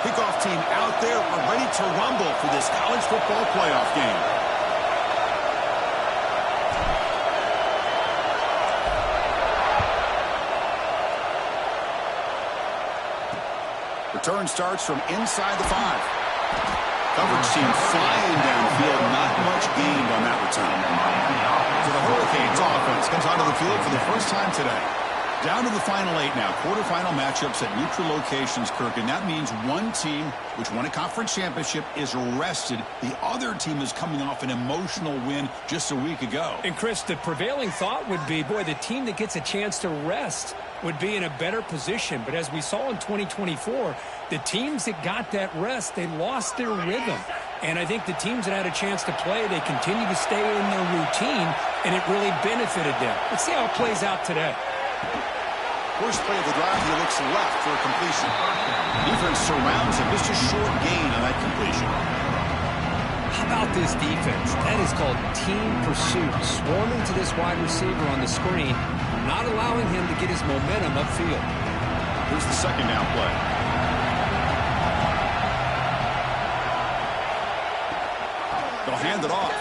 Kickoff team out there are ready to rumble for this college football playoff game. Return starts from inside the 5. Coverage team flying downfield. Not much gained on that return. So the Hurricanes offense comes onto the field for the first time today. Down to the final 8 now. Quarterfinal matchups at neutral locations, Kirk. And that means one team, which won a conference championship, is rested. The other team is coming off an emotional win just a week ago. And, Chris, the prevailing thought would be, boy, the team that gets a chance to rest would be in a better position. But as we saw in 2024, the teams that got that rest, they lost their rhythm. And I think the teams that had a chance to play, they continue to stay in their routine, and it really benefited them. Let's see how it plays out today. First play of the drive, he looks left for a completion. Defense surrounds him. Just a short gain on that completion. How about this defense? That is called team pursuit. Swarming to this wide receiver on the screen, not allowing him to get his momentum upfield. Here's the second down play. They'll hand it off.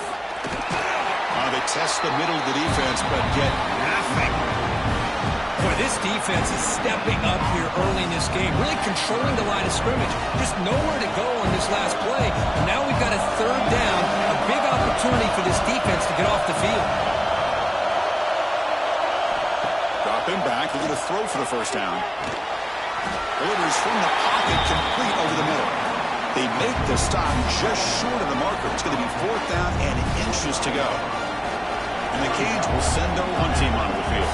They test the middle of the defense, but get nothing. Boy, this defense is stepping up here early in this game, really controlling the line of scrimmage. Just nowhere to go on this last play. And now we've got a third down, a big opportunity for this defense to get off the field. Drop him back. They're going to throw for the first down. Delivers from the pocket, complete over the middle. They make the stop just short of the marker. It's going to be 4th down and inches to go. And the Canes will send their one team onto the field.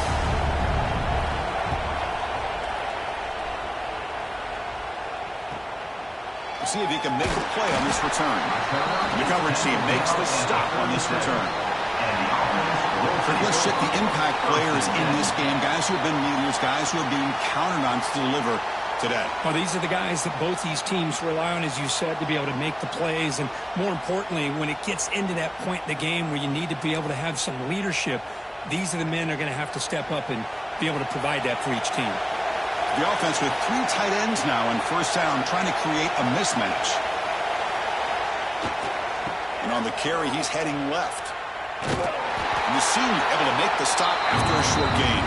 See if he can make a play on this return. The coverage team makes the stop on this return. Let's check the impact players in this game. Guys who have been leaders, guys who are being counted on to deliver today. Well, these are the guys that both these teams rely on, as you said, to be able to make the plays. And more importantly, when it gets into that point in the game where you need to be able to have some leadership, these are the men that are going to have to step up and be able to provide that for each team. The offense with 3 tight ends now on first down, trying to create a mismatch. And on the carry, he's heading left. And the senior able to make the stop after a short gain.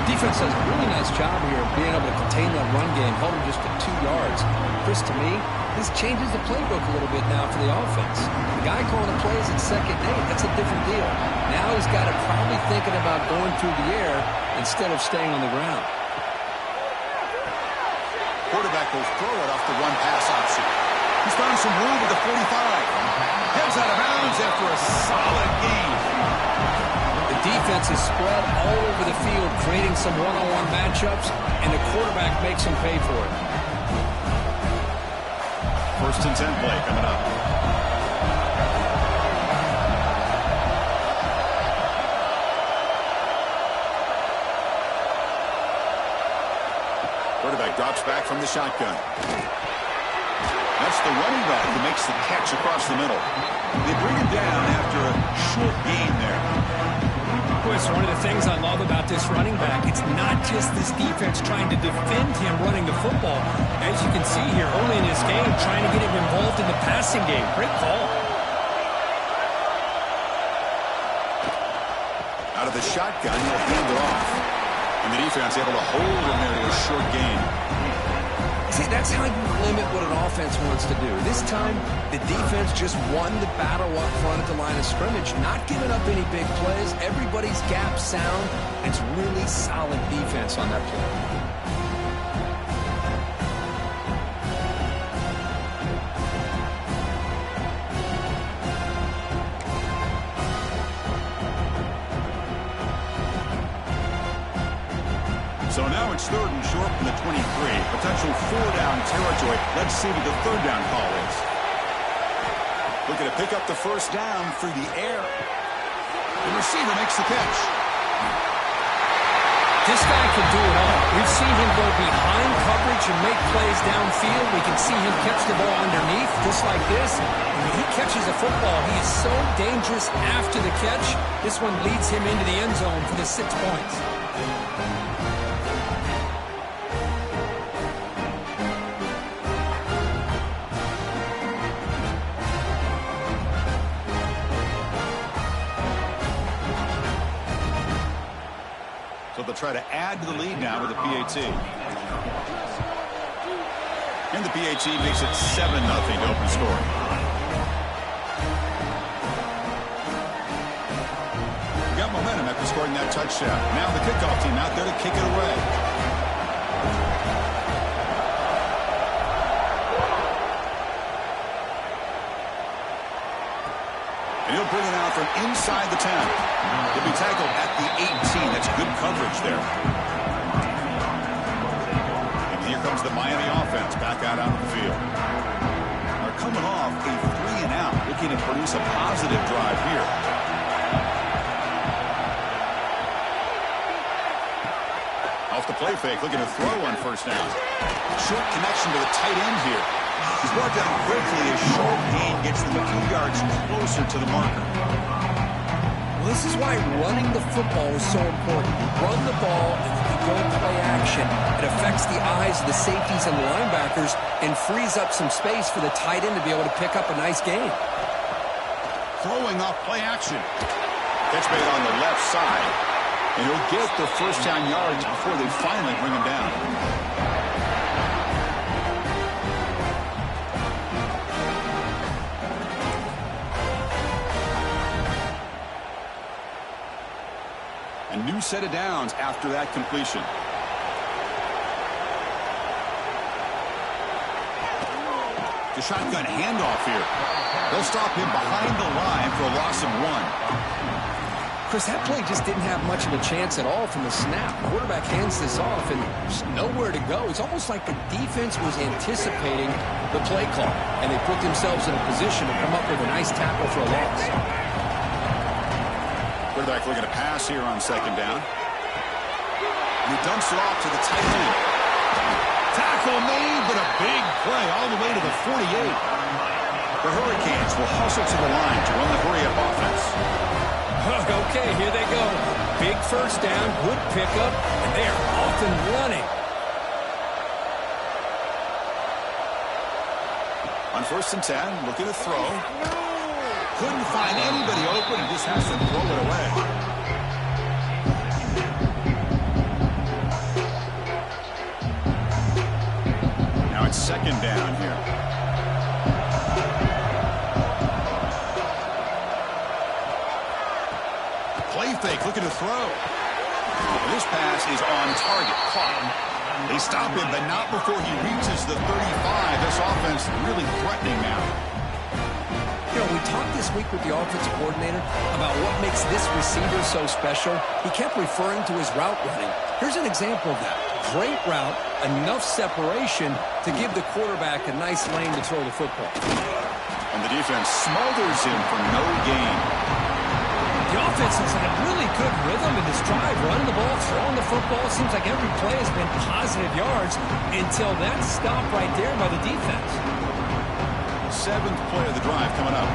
Defense does a really nice job here of being able to contain that run game, held him just to 2 yards. Chris, to me, this changes the playbook a little bit now for the offense. The guy calling the plays at 2nd and 8, that's a different deal. Now he's got to probably thinking about going through the air instead of staying on the ground. Quarterback will throw it off the one pass option. He's found some room at the 45. Heads out of bounds after a solid gain. The defense is spread all over the field, creating some one-on-one matchups, and the quarterback makes them pay for it. 1st and 10 play coming up. Quarterback drops back from the shotgun. That's the running back who makes the catch across the middle. They bring him down after a short gain there. Chris, one of the things I love about this running back, it's not just this defense trying to defend him running the football. As you can see here early in this game, trying to get him involved in the passing game. Great call. Out of the shotgun, he'll hand it off. And the defense able to hold him there to a short gain. See, that's how you limit what an offense wants to do. This time, the defense just won the battle up front at the line of scrimmage, not giving up any big plays. Everybody's gap sound. It's really solid defense on that play. So now it's 3rd and short from the 23. Potential 4-down territory. Let's see what the 3rd down call is. Looking to pick up the first down through the air. The receiver makes the catch. This guy can do it all. We've seen him go behind coverage and make plays downfield. We can see him catch the ball underneath, just like this. And when he catches a football, he is so dangerous after the catch. This one leads him into the end zone for the 6 points. They'll try to add to the lead now with the PAT. And the PAT makes it 7-0 to open scoring. Got momentum after scoring that touchdown. Now the kickoff team out there to kick it away. And he'll bring it out from inside the 10. He'll be tackled at the 18. That's good coverage there. And here comes the Miami offense back out on the field. They're coming off a 3-and-out, looking to produce a positive drive here. Off the play fake, looking to throw on first down. Short connection to the tight end here. He's brought down quickly as short gain gets them a few yards closer to the marker. Well, this is why running the football is so important. You run the ball and then you go play action. It affects the eyes of the safeties and the linebackers and frees up some space for the tight end to be able to pick up a nice gain. Throwing off play action. Catch made on the left side. And he'll get the first down yards before they finally bring him down. A new set of downs after that completion. The shotgun handoff here. They'll stop him behind the line for a loss of 1. Chris, that play just didn't have much of a chance at all from the snap. The quarterback hands this off, and there's nowhere to go. It's almost like the defense was anticipating the play call, and they put themselves in a position to come up with a nice tackle for a loss. Quarterback looking to pass here on second down. And he dumps it off to the tight end. Tackle made, but a big play all the way to the 48. The Hurricanes will hustle to the line to run the hurry-up offense. Okay, here they go. Big first down, good pickup, and they are off and running. On 1st and 10, looking to throw. Couldn't find anybody open and just has to throw it away. Now it's second down here. Play fake, looking to throw. This pass is on target, caught. They stop him, but not before he reaches the 35. This offense really threatening now. You know, we talked this week with the offensive coordinator about what makes this receiver so special. He kept referring to his route running. Here's an example of that. Great route, enough separation to give the quarterback a nice lane to throw the football. And the defense smothers him for no gain. The offense has had really good rhythm in this drive, running the ball, throwing the football. Seems like every play has been positive yards until that stop right there by the defense. 7th play of the drive coming up.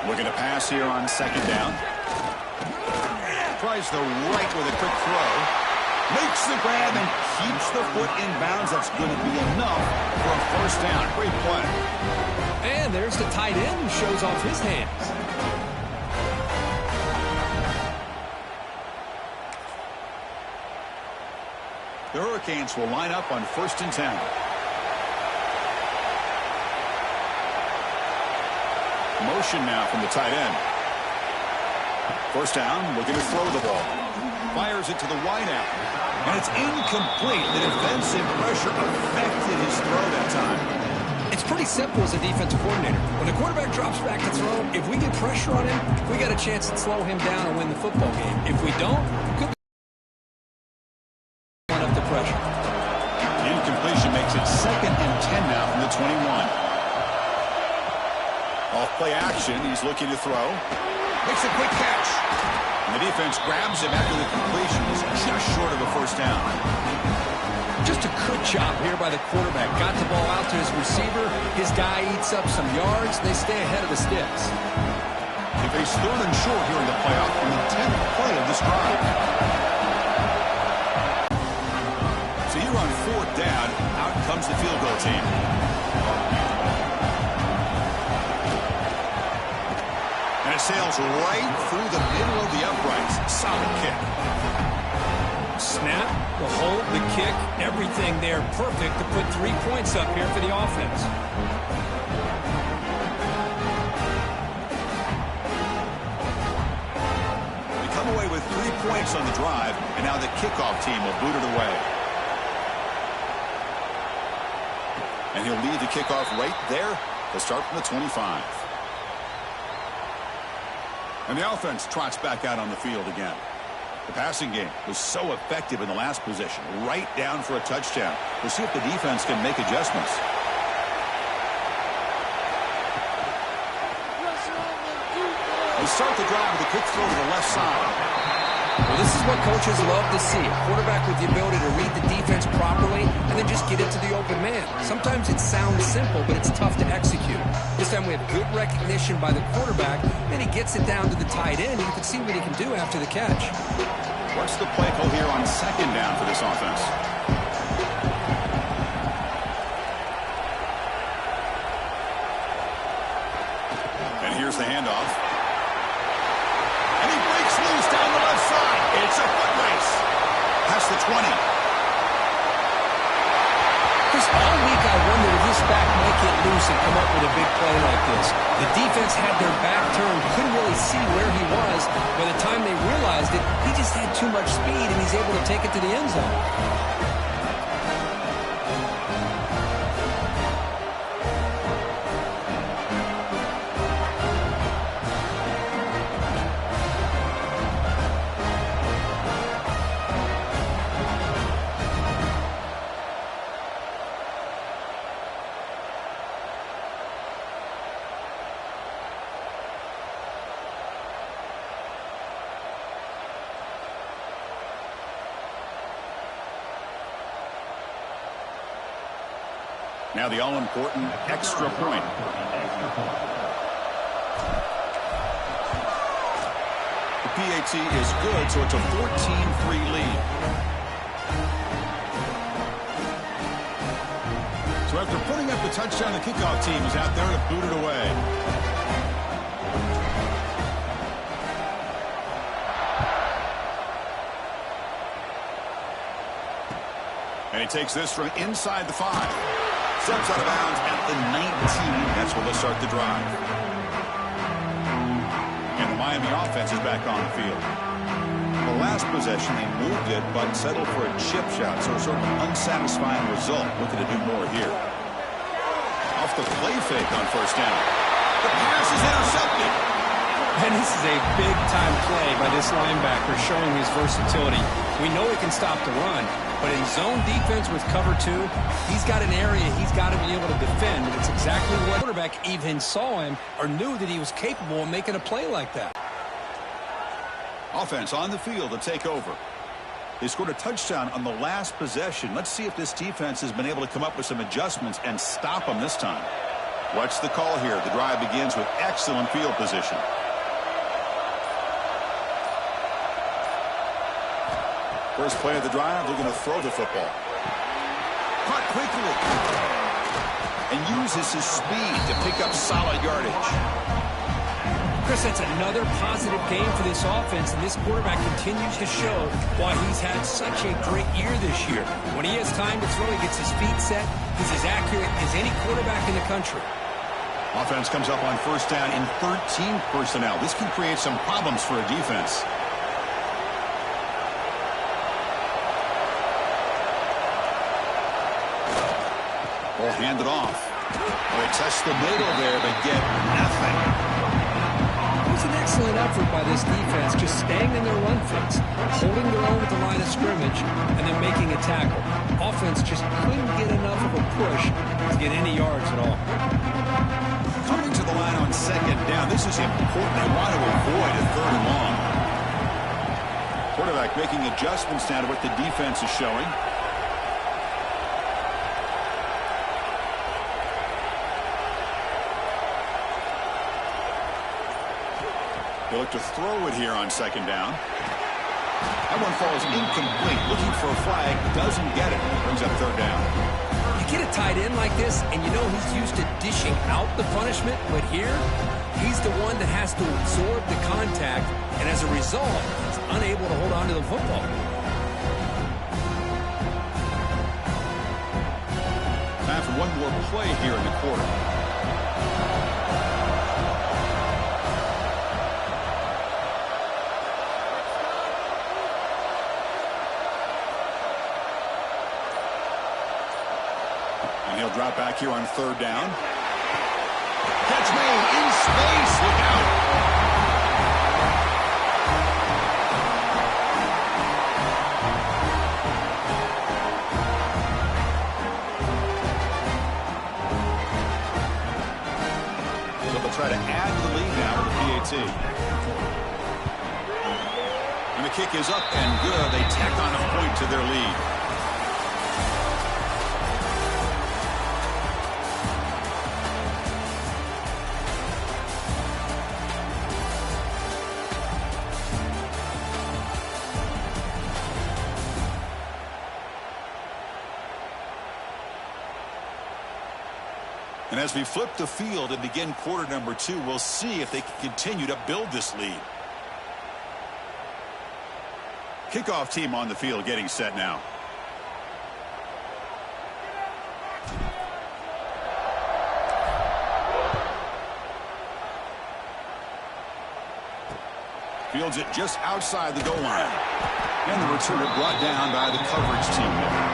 Looking to pass here on second down. Tries the right with a quick throw. Makes the grab and keeps the foot in bounds. That's going to be enough for a first down. Great play. And there's the tight end who shows off his hands. The Hurricanes will line up on 1st and 10. Motion now from the tight end. First down, looking to throw the ball. Fires it to the wideout. And it's incomplete. The defensive pressure affected his throw that time. It's pretty simple as a defensive coordinator. When the quarterback drops back to throw, if we get pressure on him, we got a chance to slow him down and win the football game. If we don't, could be up the pressure. The incompletion makes it 2nd and 10 now from the 21. Off play action, he's looking to throw. Makes a quick catch. And the defense grabs him after the completion. He's just short of a first down. Just a good job here by the quarterback. Got the ball out to his receiver. His guy eats up some yards. They stay ahead of the sticks. They face 3rd and short here in the playoff in the 10th play of this drive. So here on 4th down, out comes the field goal team. sails right through the middle of the uprights. Solid kick. Snap, the hold, the kick, everything there perfect to put 3 points up here for the offense. They come away with 3 points on the drive, and now the kickoff team will boot it away. And he'll lead the kickoff right there to start from the 25. And the offense trots back out on the field again. The passing game was so effective in the last possession, right down for a touchdown. We'll see if the defense can make adjustments. They start the drive with a quick throw to the left side. Well, this is what coaches love to see. A quarterback with the ability to read the defense properly and then just get it to the open man. Sometimes it sounds simple, but it's tough to execute. This time we have good recognition by the quarterback, and he gets it down to the tight end. You can see what he can do after the catch. What's the play call here on second down for this offense? And here's the handoff. And he breaks loose down the left side. It's a foot race. Past the 20. Just all week I wondered if this back might get loose and come up with a big play like this. The defense had their back turned, couldn't really see where he was. By the time they realized it, he just had too much speed, and he's able to take it to the end zone. Now the all-important extra point. The PAT is good, so it's a 14-3 lead. So after putting up the touchdown, the kickoff team is out there to boot it away. And he takes this from inside the 5. Steps out of bounds at the 19. That's where they'll start the drive. And the Miami offense is back on the field. The last possession, they moved it, but settled for a chip shot. So a sort of unsatisfying result. Looking to do more here. Off the play fake on first down. The pass is intercepted. And this is a big-time play by this linebacker, showing his versatility. We know he can stop the run, but in zone defense with cover 2, he's got an area he's got to be able to defend, and it's exactly what the quarterback even saw him or knew that he was capable of making a play like that. Offense on the field to take over. They scored a touchdown on the last possession. Let's see if this defense has been able to come up with some adjustments and stop them this time. What's the call here? The drive begins with excellent field position. First play of the drive, they're going to throw the football. Caught quickly. And uses his speed to pick up solid yardage. Chris, that's another positive game for this offense, and this quarterback continues to show why he's had such a great year this year. When he has time to throw, he gets his feet set. He's as accurate as any quarterback in the country. Offense comes up on first down in 13 personnel. This can create some problems for a defense. Ball handed off. They test the middle there, but get nothing. It was an excellent effort by this defense, just staying in their run fits, holding their own at the line of scrimmage, and then making a tackle. Offense just couldn't get enough of a push to get any yards at all. Coming to the line on second down, this is important. They want to avoid a third and long. Quarterback making adjustments now to what the defense is showing. They look to throw it here on second down. That one falls incomplete. Looking for a flag. Doesn't get it. Brings up third down. You get a tight end like this, and you know he's used to dishing out the punishment, but here, He's the one that has to absorb the contact, and as a result, he's unable to hold on to the football. Time for one more play here in the quarter. And he'll drop back here on 3rd down. Catch made in space. Look out. So they'll try to add to the lead now with the PAT. And the kick is up and good. They tack on a point to their lead. And as we flip the field and begin quarter number 2, we'll see if they can continue to build this lead. Kickoff team on the field getting set now. Fields it just outside the goal line. And the returner brought down by the coverage team.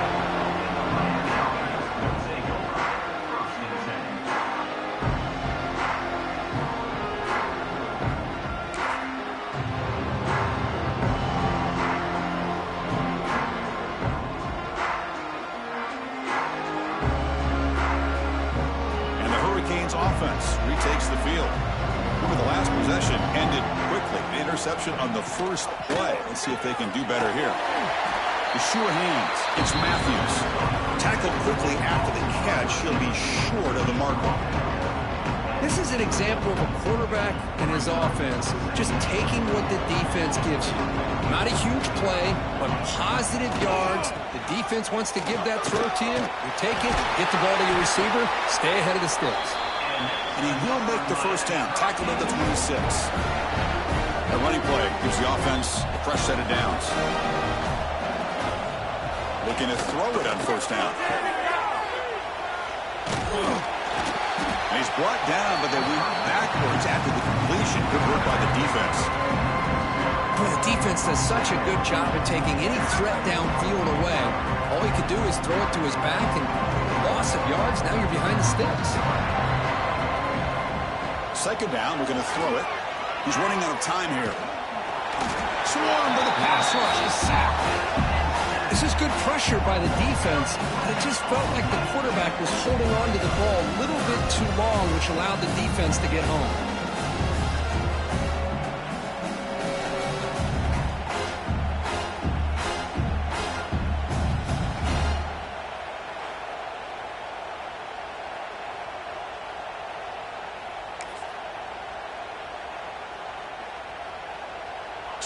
Offense retakes the field. Remember, the last possession ended quickly. The interception on the first play. Let's see if they can do better here. The sure hands. It's Matthews. Tackled quickly after the catch. He'll be short of the marker. This is an example of a quarterback and his offense just taking what the defense gives you. Not a huge play, but positive yards. The defense wants to give that throw to you. You take it, get the ball to your receiver, stay ahead of the sticks. And he will make the first down. Tackled at the 26. A running play gives the offense a fresh set of downs. Looking to throw it on first down. And he's brought down, but they went backwards after the completion. Good work by the defense. Boy, the defense does such a good job at taking any threat downfield away. All he could do is throw it to his back, and loss of yards, now you're behind the sticks. Second down, we're going to throw it. He's running out of time here. Swarmed by the pass rush. A sack. This is good pressure by the defense, but it just felt like the quarterback was holding on to the ball a little bit too long, which allowed the defense to get home.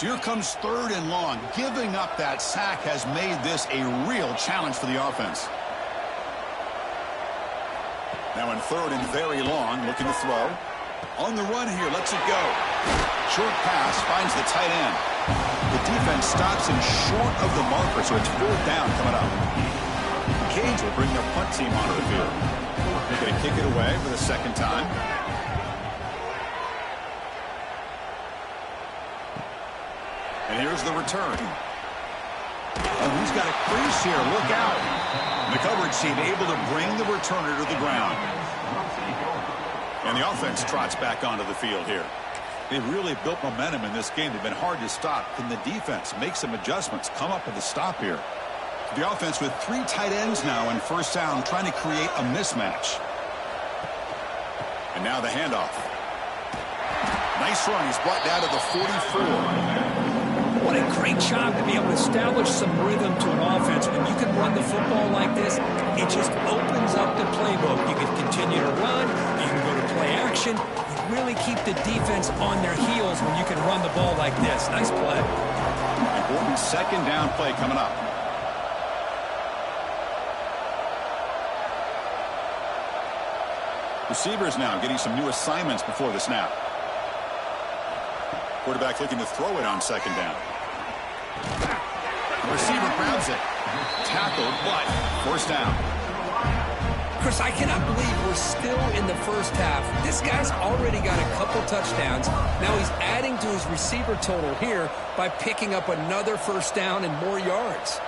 Here comes 3rd and long. Giving up that sack has made this a real challenge for the offense. Now in 3rd and very long, looking to throw. On the run here, lets it go. Short pass, finds the tight end. The defense stops him short of the marker, so it's 4th down coming up. The Canes will bring their punt team onto the field. They're going to kick it away for the second time. And here's the return. Oh, he's got a crease here. Look out. The coverage team able to bring the returner to the ground. And the offense trots back onto the field here. They've really built momentum in this game. They've been hard to stop. Can the defense make some adjustments, come up with a stop here? The offense with 3 tight ends now in first down, trying to create a mismatch. And now the handoff. Nice run. He's brought down to the 44. What a great job to be able to establish some rhythm to an offense. When you can run the football like this, it just opens up the playbook. You can continue to run. You can go to play action. You really keep the defense on their heels when you can run the ball like this. Nice play. Important second down play coming up. Receivers now getting some new assignments before the snap. Quarterback looking to throw it on 2nd down. The receiver grabs it. Tackled, but 1st down. Chris, I cannot believe we're still in the first half. This guy's already got a couple touchdowns. Now he's adding to his receiver total here by picking up another 1st down and more yards.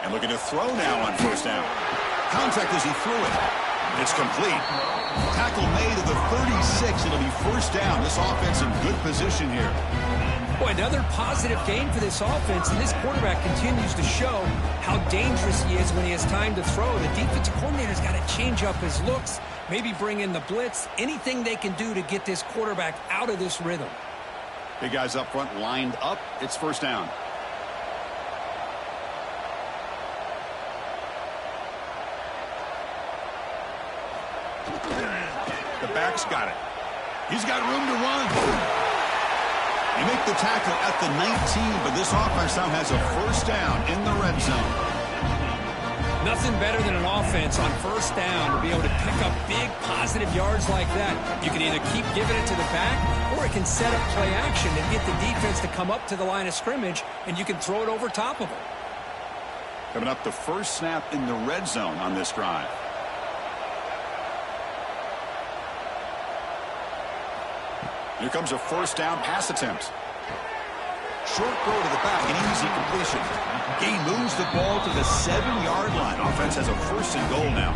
And looking to throw now on 1st down. Contact as he threw it. It's complete. Tackle made at the 36. It'll be 1st down. This offense in good position here. Boy, another positive game for this offense, and this quarterback continues to show how dangerous he is when he has time to throw. The defensive coordinator's got to change up his looks, maybe bring in the blitz, anything they can do to get this quarterback out of this rhythm. Big guys up front lined up. It's 1st down. The back's got it. He's got room to run. You make the tackle at the 19, but this offense now has a 1st down in the red zone. Nothing better than an offense on 1st down to be able to pick up big positive yards like that. You can either keep giving it to the back, or it can set up play action and get the defense to come up to the line of scrimmage, and you can throw it over top of them. Coming up, the first snap in the red zone on this drive. Here comes a 1st down pass attempt. Short throw to the back, an easy completion. He moves the ball to the 7-yard line. Offense has a 1st and goal now.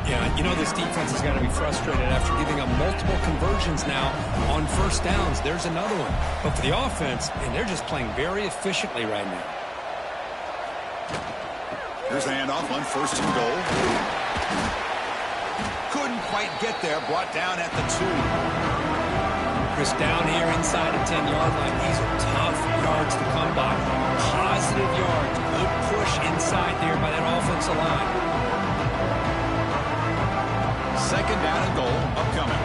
Yeah, you know this defense has got to be frustrated after giving up multiple conversions now on 1st downs. There's another one. But for the offense, and they're just playing very efficiently right now. Here's the handoff on 1st and goal. Couldn't quite get there. Brought down at the 2. Chris, down here inside the 10-yard line. These are tough yards to come by. Positive yards. Good push inside there by that offensive line. 2nd down and goal upcoming.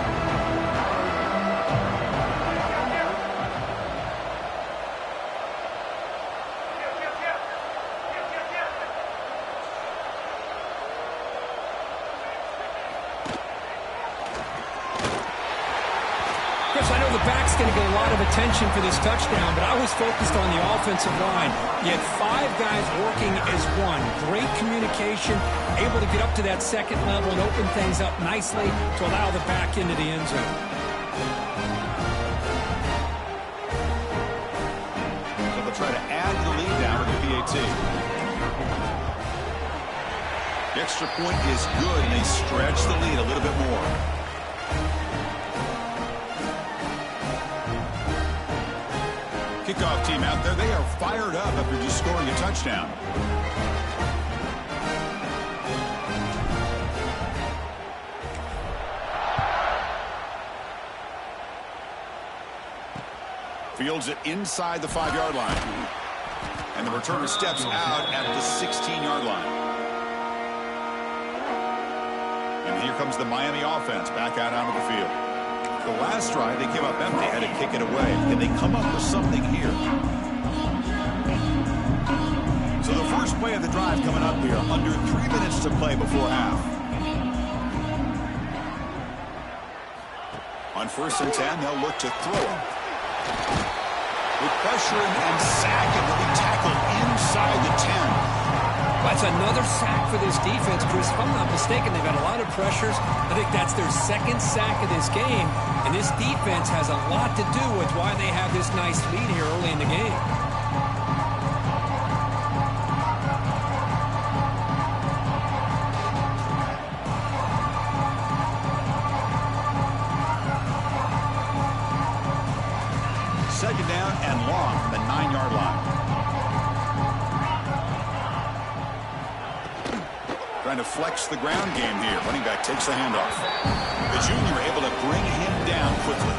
I know the back's going to get a lot of attention for this touchdown, but I was focused on the offensive line. You had 5 guys working as one. Great communication, able to get up to that 2nd level and open things up nicely to allow the back into the end zone. So they'll try to add the lead down to the PAT. The extra point is good, and they stretch the lead a little bit more. Kickoff team out there. They are fired up after just scoring a touchdown. Fields it inside the 5-yard line. And the returner steps out at the 16-yard line. And here comes the Miami offense back out onto the field. The last drive, they came up empty, had to kick it away. Can they come up with something here? So the first play of the drive coming up here, under 3 minutes to play before half. On 1st and 10, they'll look to throw it. With pressure and sack, and they'll be tackled inside the 10. That's another sack for this defense, Chris. If I'm not mistaken, they've had a lot of pressures. I think that's their 2nd sack of this game. And this defense has a lot to do with why they have this nice lead here early in the game. Second down and long from the 9-yard line. Trying to flex the ground game here. Running back takes the handoff. The junior able to bring him down quickly.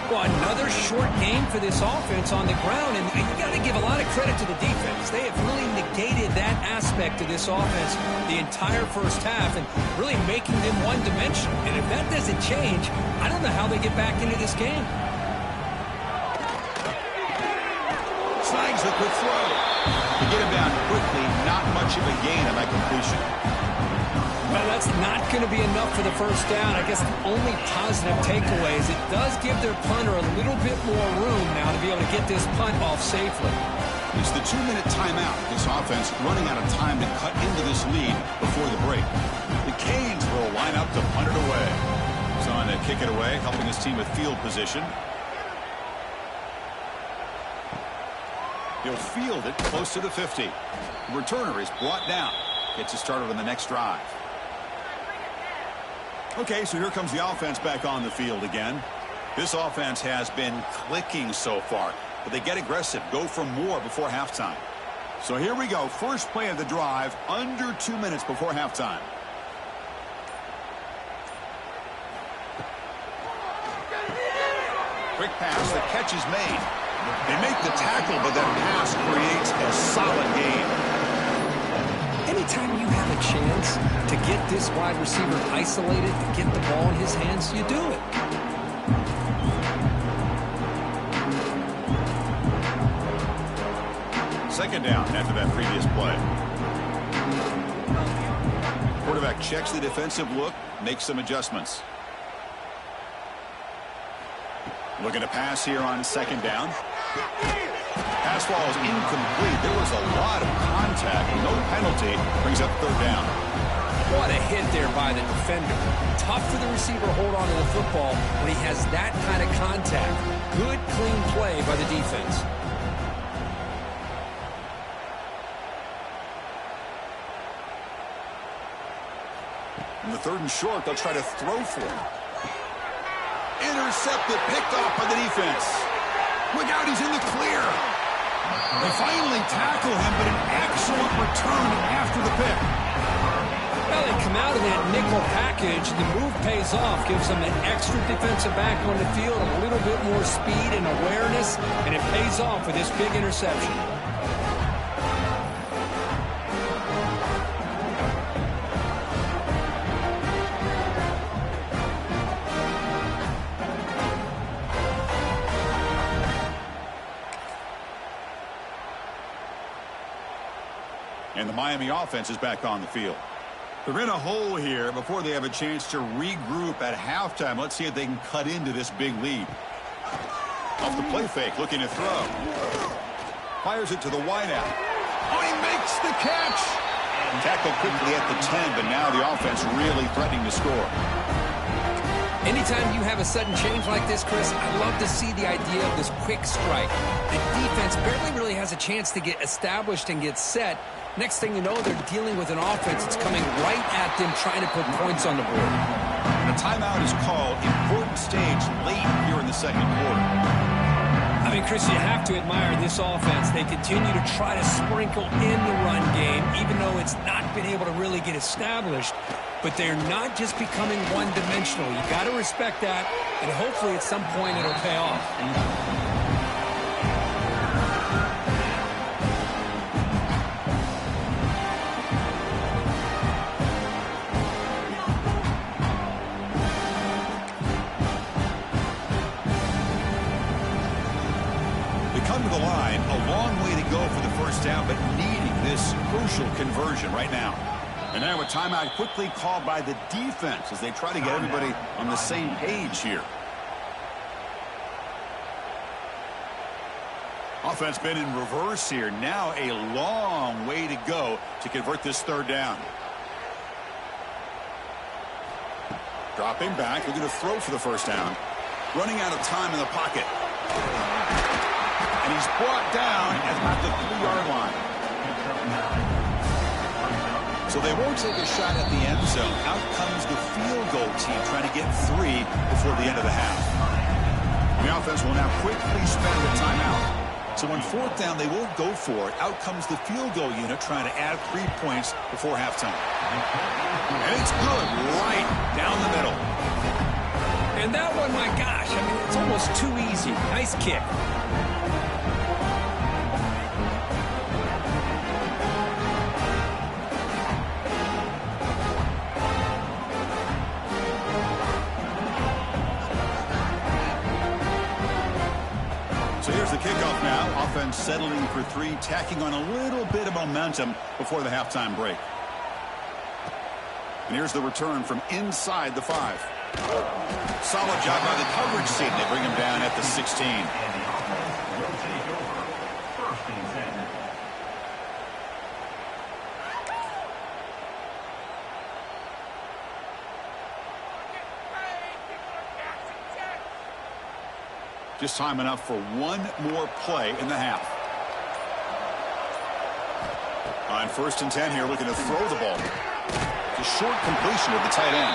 Well, another short game for this offense on the ground, and you got to give a lot of credit to the defense. They have really negated that aspect of this offense the entire first half and really making them one-dimensional. And if that doesn't change, I don't know how they get back into this game. Snags the quick throw. To get him down quickly, not much of a gain on that completion. Well, that's not going to be enough for the first down. I guess the only positive takeaway is it does give their punter a little bit more room now to be able to get this punt off safely. It's the 2-minute timeout. This offense running out of time to cut into this lead before the break. The Canes will line up to punt it away. He's on to kick it away, helping his team with field position. He'll field it close to the 50. The returner is brought down. Gets it started on the next drive. Okay, so here comes the offense back on the field again. This offense has been clicking so far, but they get aggressive, go for more before halftime. So here we go. First play of the drive, under 2 minutes before halftime. Quick pass, the catch is made. They make the tackle, but that pass creates a solid gain. Anytime you have a chance to get this wide receiver isolated and get the ball in his hands, you do it. Second down after that previous play. Quarterback checks the defensive look, makes some adjustments. Looking to pass here on second down. Pass ball is incomplete. There was a lot of contact. No penalty. Brings up third down. What a hit there by the defender. Tough for the receiver to hold on to the football when he has that kind of contact. Good, clean play by the defense. In the third and short, they'll try to throw for him. Intercepted, picked off by the defense. Look out, he's in the clear. They finally tackle him, but an excellent return after the pick. Well, they come out of that nickel package. The move pays off, gives them an extra defensive back on the field, a little bit more speed and awareness, and it pays off with this big interception. And the Miami offense is back on the field. They're in a hole here before they have a chance to regroup at halftime. Let's see if they can cut into this big lead. Off the play fake, looking to throw. Fires it to the wideout. Oh, he makes the catch! Tackled quickly at the 10, but now the offense really threatening to score. Anytime you have a sudden change like this, Chris, I love to see the idea of this quick strike. The defense barely really has a chance to get established and get set. Next thing you know, they're dealing with an offense that's coming right at them, trying to put points on the board. The timeout is called. Important stage late here in the second quarter. I mean, Chris, you have to admire this offense. They continue to try to sprinkle in the run game, even though it's not been able to really get established. But they're not just becoming one-dimensional. You got to respect that, and hopefully at some point it'll pay off. Come to the line, a long way to go for the first down, but needing this crucial conversion right now. And now a timeout quickly called by the defense as they try to get everybody on the same page here. Offense been in reverse here. Now a long way to go to convert this third down. Dropping back, looking to throw for the first down. Running out of time in the pocket. And he's brought down at about the 3-yard line. So they won't take a shot at the end zone. Out comes the field goal team trying to get 3 before the end of the half. The offense will now quickly spend the timeout. So on fourth down, they won't go for it. Out comes the field goal unit trying to add 3 points before halftime. And it's good right down the middle. And that one, my gosh, I mean, it's almost too easy. Nice kick. So here's the kickoff now. Offense settling for 3, tacking on a little bit of momentum before the halftime break. And here's the return from inside the 5. Solid job by the coverage team. They bring him down at the 16. Just time enough for one more play in the half. On 1st and 10 here, looking to throw the ball. It's a short completion of the tight end.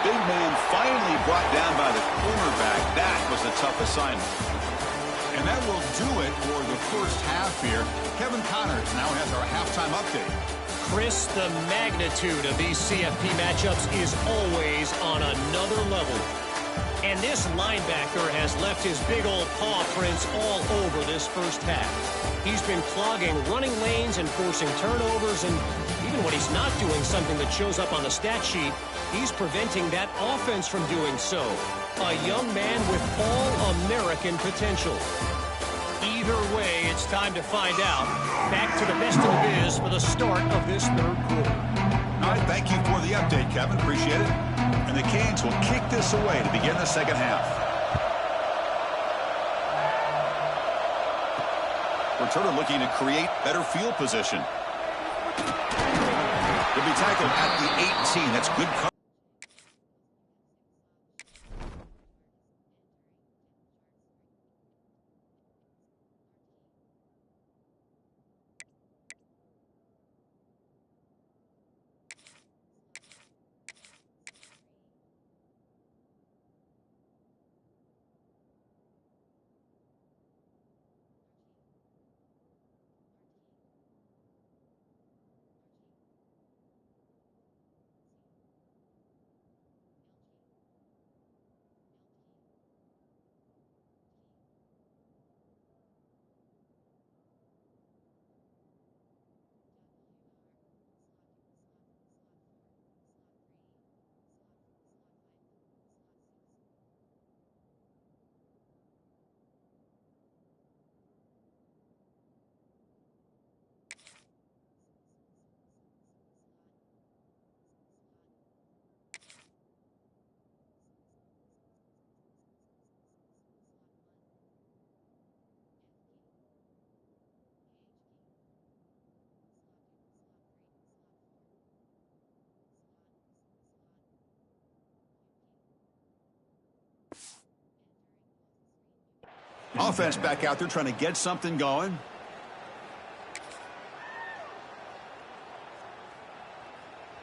Big man finally brought down by the cornerback. That was a tough assignment. And that will do it for the first half here. Kevin Connors now has our halftime update. Chris, the magnitude of these CFP matchups is always on another level. And this linebacker has left his big old paw prints all over this first half. He's been clogging running lanes and forcing turnovers, and even when he's not doing something that shows up on the stat sheet, he's preventing that offense from doing so. A young man with all-American potential. Either way, it's time to find out. Back to the best in the biz for the start of this third quarter. All right, thank you for the update, Kevin. Appreciate it. And the Canes will kick this away to begin the second half. Returner looking to create better field position. He'll be tackled at the 18. That's good coverage. Offense back out there trying to get something going.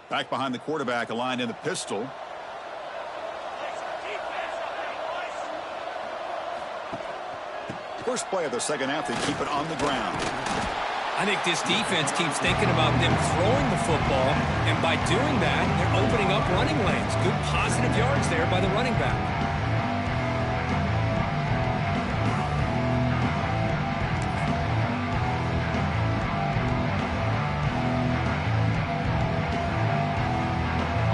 Back behind the quarterback, aligned in the pistol. First play of the second half, they keep it on the ground. I think this defense keeps thinking about them throwing the football, and by doing that, they're opening up running lanes. Good positive yards there by the running back.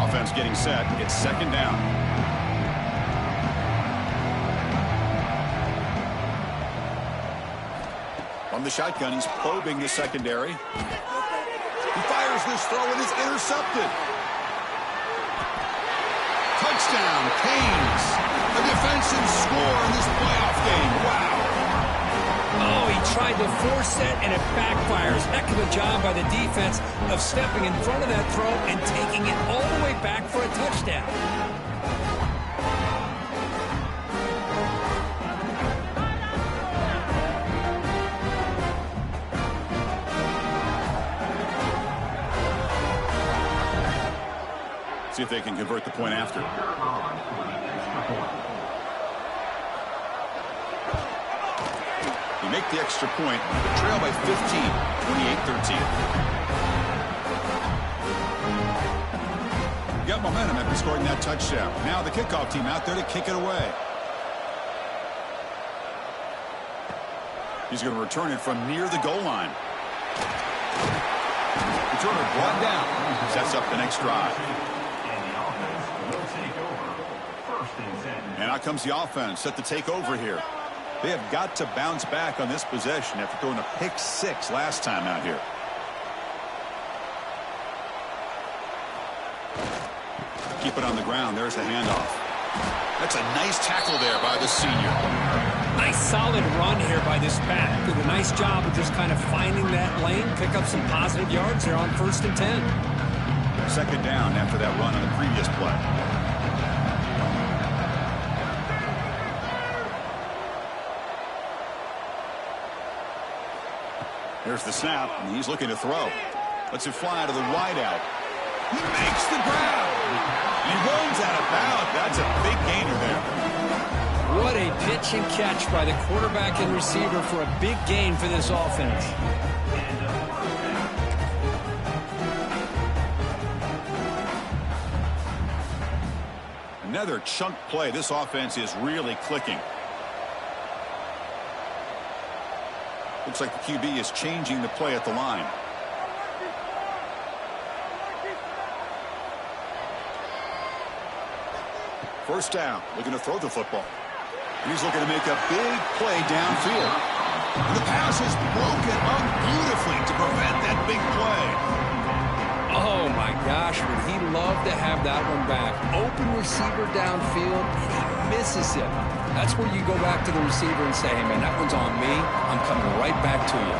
Offense getting set. It's second down. From the shotgun, he's probing the secondary. He fires this throw and is intercepted. Touchdown, Canes. A defensive score in this playoff game. Wow. Oh, he tried to force it, and it backfires. Heck of a job by the defense of stepping in front of that throw and taking it all the way back for a touchdown. See if they can convert the point after. They make the extra point, but trail by 15, 28-13. Got momentum after scoring that touchdown. Now the kickoff team out there to kick it away. He's going to return it from near the goal line. Returner brought down. Sets up the next drive. And out comes the offense set to take over here. They have got to bounce back on this possession after throwing a pick 6 last time out here. Keep it on the ground. There's the handoff. That's a nice tackle there by the senior. Nice solid run here by this back. Did a nice job of just kind of finding that lane, pick up some positive yards here on 1st and 10. Second down after that run on the previous play. There's the snap, and he's looking to throw. Lets it fly to the wideout. He makes the grab. He runs out of bounds. That's a big gainer there. What a pitch and catch by the quarterback and receiver for a big gain for this offense. Another chunk play. This offense is really clicking. Looks like the QB is changing the play at the line. First down, looking to throw the football. And he's looking to make a big play downfield. And the pass is broken up beautifully to prevent that big play. Oh, my gosh, would he love to have that one back. Open receiver downfield, and he misses it. That's where you go back to the receiver and say, hey, man, that one's on me. I'm coming right back to you.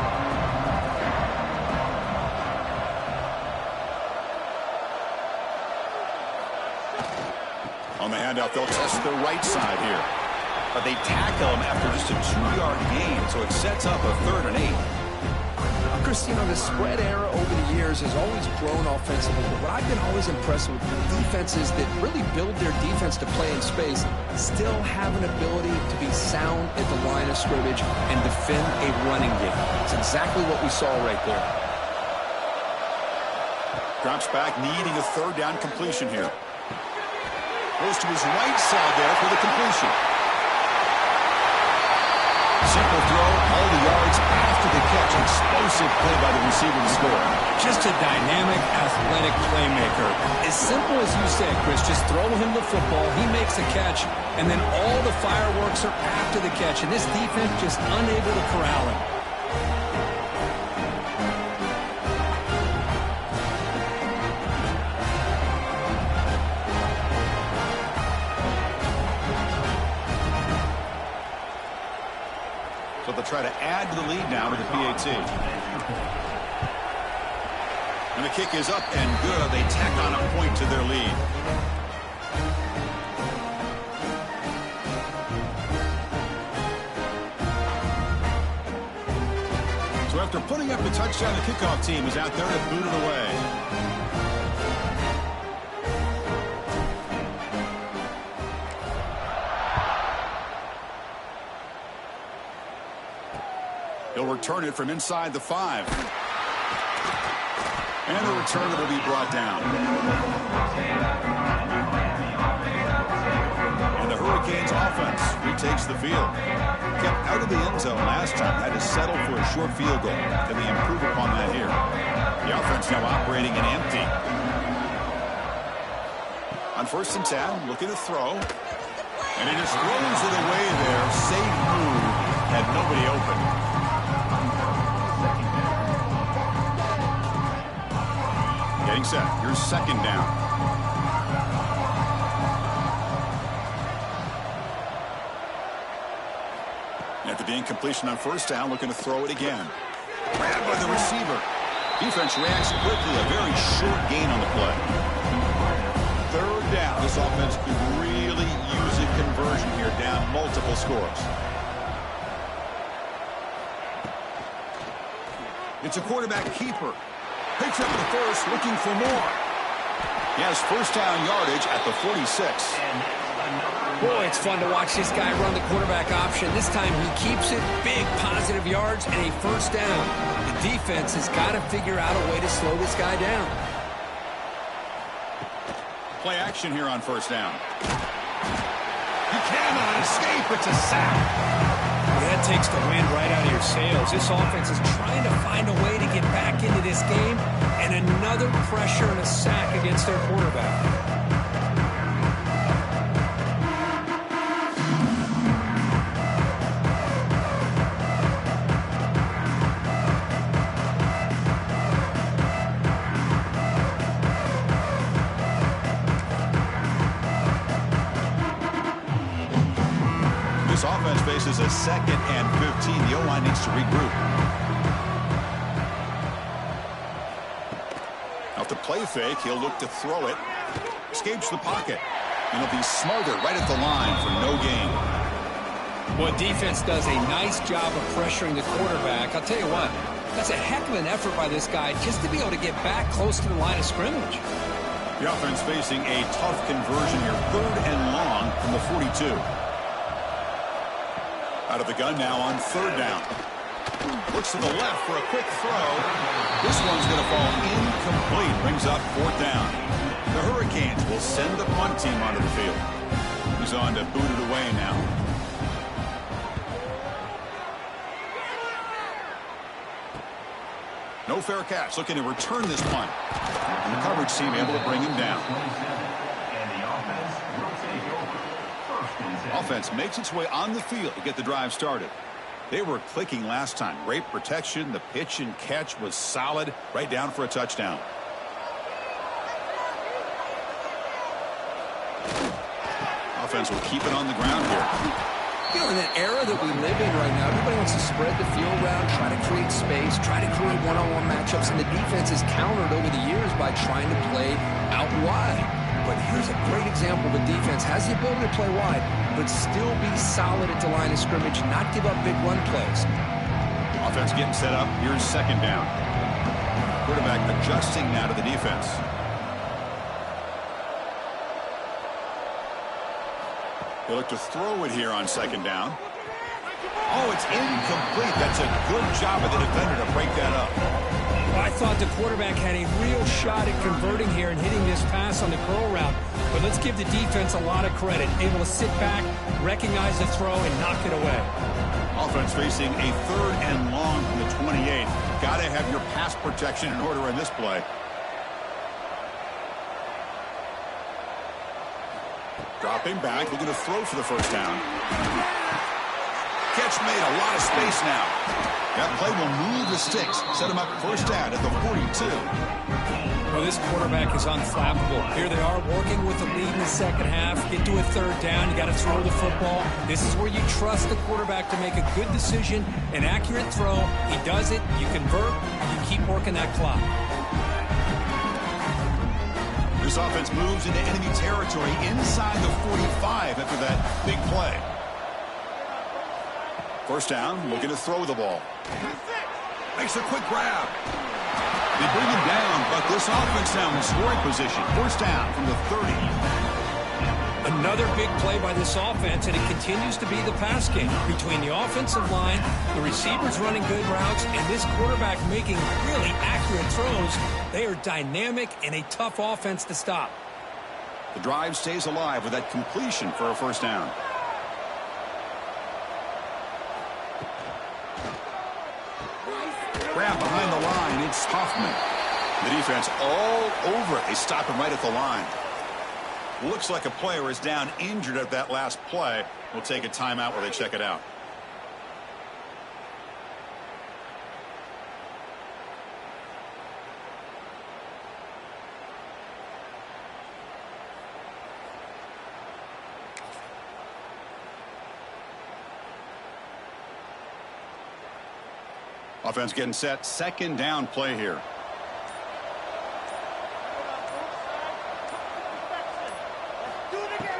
On the handoff, they'll test the right side here. But they tackle him after just a 2-yard gain, so it sets up a 3rd and 8. Chris, you know, the spread era over the years has always grown offensively, but what I've been always impressed with defenses that really build their defense to play in space still have an ability to be sound at the line of scrimmage and defend a running game. It's exactly what we saw right there. Drops back, needing a 3rd down completion here. Goes to his right side there for the completion. Simple throw, all the yards after the catch. Explosive play by the receiver to score. Just a dynamic, athletic playmaker. As simple as you said, Chris, just throw him the football, he makes a catch, and then all the fireworks are after the catch, and this defense just unable to corral him. So they'll try to add to the lead now with the PAT. And the kick is up and good. They tack on a point to their lead. So after putting up the touchdown, the kickoff team is out there to boot it away. He'll return it from inside the 5. And the returner will be brought down. And the Hurricanes offense retakes the field. Kept out of the end zone last time. Had to settle for a short field goal. Can they improve upon that here? The offense now operating in empty. On 1st and 10, looking to throw. And he just throws it away there. Safe move. Had nobody open. Getting set. Here's 2nd down. After the incompletion on 1st down, looking to throw it again. Grabbed by the receiver. Defense reacts quickly. A very short gain on the play. 3rd down. This offense could really use a conversion here, down multiple scores. It's a quarterback keeper. Picks up the 1st, looking for more. He has 1st down yardage at the 46. Boy, it's fun to watch this guy run the quarterback option. This time he keeps it, big positive yards, and a 1st down. The defense has got to figure out a way to slow this guy down. Play action here on 1st down. He cannot escape. It's a sack. That takes the wind right out of your sails. This offense is trying to find a way to get back into this game, and another pressure and a sack against their quarterback. a 2nd and 15. The O-line needs to regroup. Off the play fake, he'll look to throw it. Escapes the pocket. And he'll be smothered right at the line for no gain. Well, defense does a nice job of pressuring the quarterback. I'll tell you what, that's a heck of an effort by this guy just to be able to get back close to the line of scrimmage. The offense facing a tough conversion here. 3rd and long from the 42. Out of the gun now on 3rd down. Looks to the left for a quick throw. This one's going to fall incomplete. Brings up 4th down. The Hurricanes will send the punt team onto the field. He's on to boot it away now. No fair catch. Looking to return this punt. And the coverage team able to bring him down. Offense makes its way on the field to get the drive started. They were clicking last time. Great protection. The pitch and catch was solid. Right down for a touchdown. Offense will keep it on the ground here. You know, in an era that we live in right now, everybody wants to spread the field around, try to create space, try to create one-on-one matchups, and the defense is countered over the years by trying to play out wide. But here's a great example. The defense has the ability to play wide, but still be solid at the line of scrimmage, not give up big run plays. Offense getting set up. Here's 2nd down. Quarterback adjusting now to the defense. They look to throw it here on 2nd down. Oh, it's incomplete. That's a good job of the defender to break that up. Well, I thought the quarterback had a real shot at converting here and hitting this pass on the curl route. But let's give the defense a lot of credit. Able to sit back, recognize the throw, and knock it away. Offense facing a 3rd and long from the 28. Got to have your pass protection in order in this play. Dropping back, looking to throw for the 1st down. Catch made, a lot of space now. That play will move the sticks, set him up 1st down at the 42. Well, this quarterback is unflappable. Here they are working with the lead in the 2nd half. Get to a 3rd down, you got to throw the football. This is where you trust the quarterback to make a good decision, an accurate throw. He does it, you convert, you keep working that clock. This offense moves into enemy territory inside the 45 after that big play. 1st down, looking to throw the ball. Makes a quick grab. They bring him down, but this offense now in scoring position. 1st down from the 30. Another big play by this offense, and it continues to be the pass game between the offensive line, the receivers running good routes, and this quarterback making really accurate throws. They are dynamic and a tough offense to stop. The drive stays alive with that completion for a 1st down. Grab behind the line. It's Hoffman. The defense all over it. They stop him right at the line. Looks like a player is down injured at that last play. We'll take a timeout while they check it out. Offense getting set. 2nd down play here.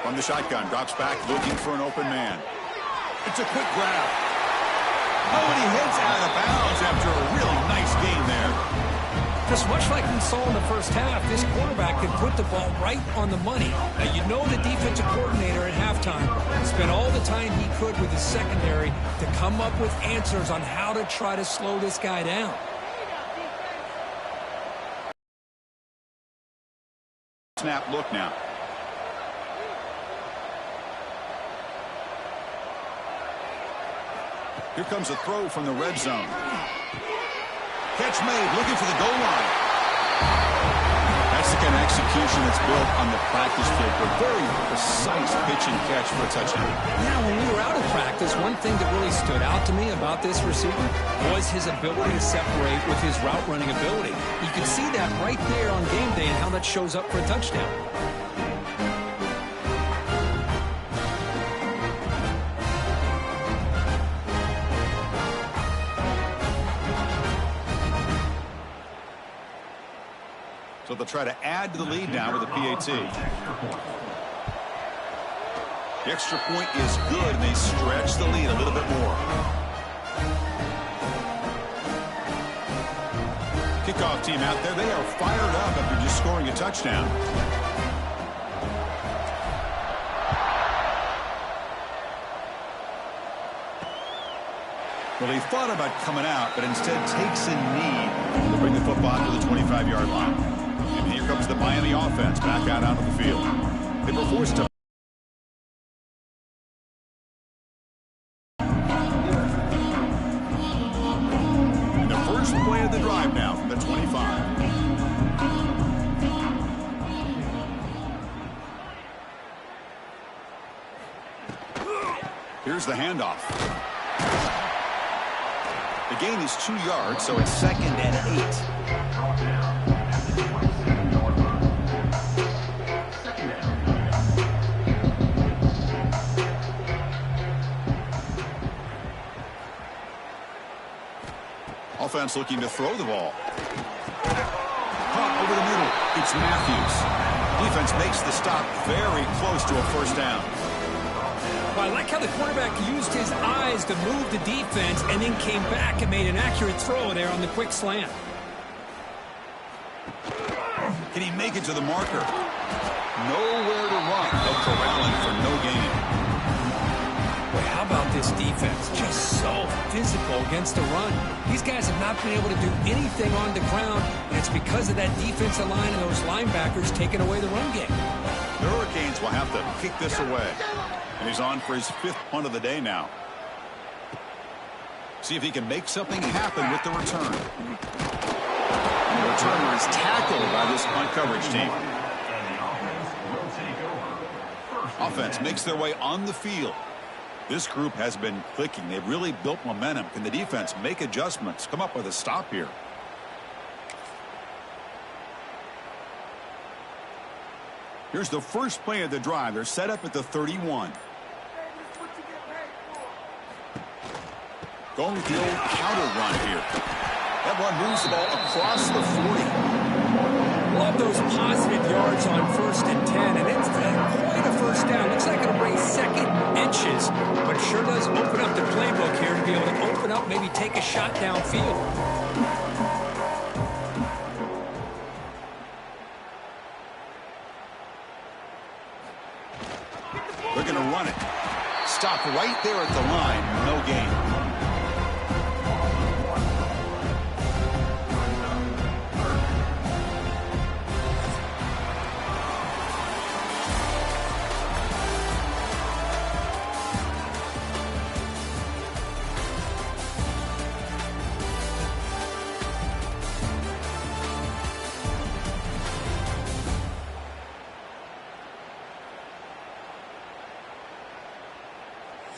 From the shotgun, drops back, looking for an open man. It's a quick grab. Oh, and he hits out of bounds after a really nice gain there. Just much like we saw in the 1st half, this quarterback can put the ball right on the money. Now, you know the defensive coordinator at halftime spent all the time he could with his secondary to come up with answers on how to try to slow this guy down. Snap look now. Here comes a throw from the red zone. Catch made, looking for the goal line. That's the kind of execution that's built on the practice field. A very precise pitch and catch for a touchdown. Now, when we were out of practice, one thing that really stood out to me about this receiver was his ability to separate with his route running ability. You can see that right there on game day and how that shows up for a touchdown. So they'll try to add to the lead now with a PAT. The extra point is good, and they stretch the lead a little bit more. Kickoff team out there, they are fired up after just scoring a touchdown. Well, he thought about coming out, but instead takes a knee to bring the football to the 25-yard line. And here comes the Miami offense back out onto the field. They were forced to. And the first play of the drive now from the 25. Here's the handoff. The gain is 2 yards, so it's 2nd and 8. Offense looking to throw the ball. Caught over the middle. It's Matthews. Defense makes the stop very close to a first down. Well, I like how the quarterback used his eyes to move the defense and then came back and made an accurate throw there on the quick slant. Can he make it to the marker? Nowhere to run. They'll corral him for no gain. Boy, how about this defense? Just so physical against the run. These guys have not been able to do anything on the ground, and it's because of that defensive line and those linebackers taking away the run game. The Hurricanes will have to kick this away. And he's on for his 5th punt of the day now. See if he can make something happen with the return. The returner is tackled by this punt coverage team. Offense makes their way on the field. This group has been clicking. They've really built momentum. Can the defense make adjustments? Come up with a stop here. Here's the first play of the drive. They're set up at the 31. Going with the old counter run here. That one moves the ball across the 40. Love those positive yards on 1st and 10, and it's quite a first down. Looks like it'll bring 2nd inches, but it sure does open up the playbook here to be able to open up, maybe take a shot downfield. They're going to run it. Stop right there at the line. No gain.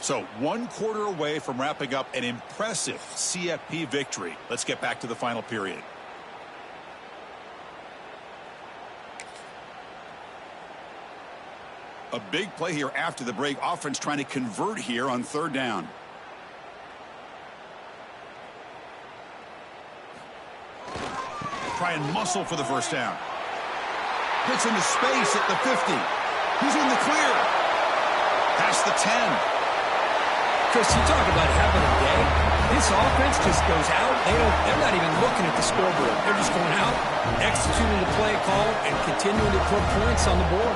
So 1 quarter away from wrapping up an impressive CFP victory. Let's get back to the final period. A big play here after the break. Offense trying to convert here on 3rd down. Try and muscle for the first down. Gets into space at the 50. He's in the clear. Past the 10. Chris, you talk about having a day. This offense just goes out. They're not even looking at the scoreboard. They're just going out, executing the play call, and continuing to put points on the board.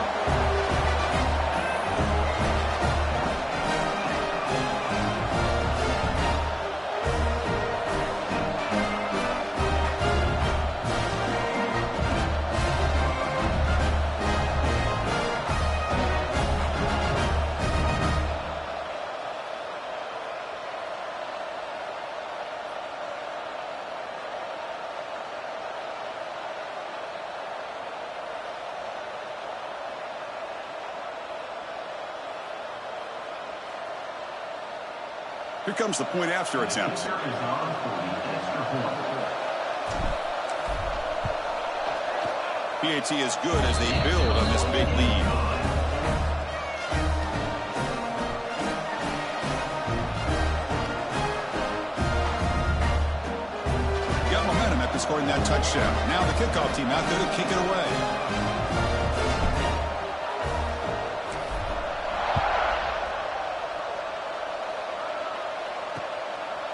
Here comes the point after attempt. PAT is good as they build on this big lead. Got momentum after in scoring that touchdown. Now the kickoff team out there to kick it away.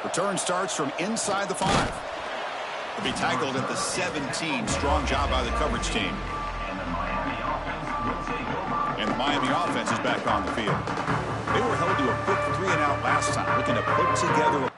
Return starts from inside the 5. He'll be tackled at the 17. Strong job by the coverage team. And the Miami offense is back on the field. They were held to a quick 3-and-out last time, looking to put together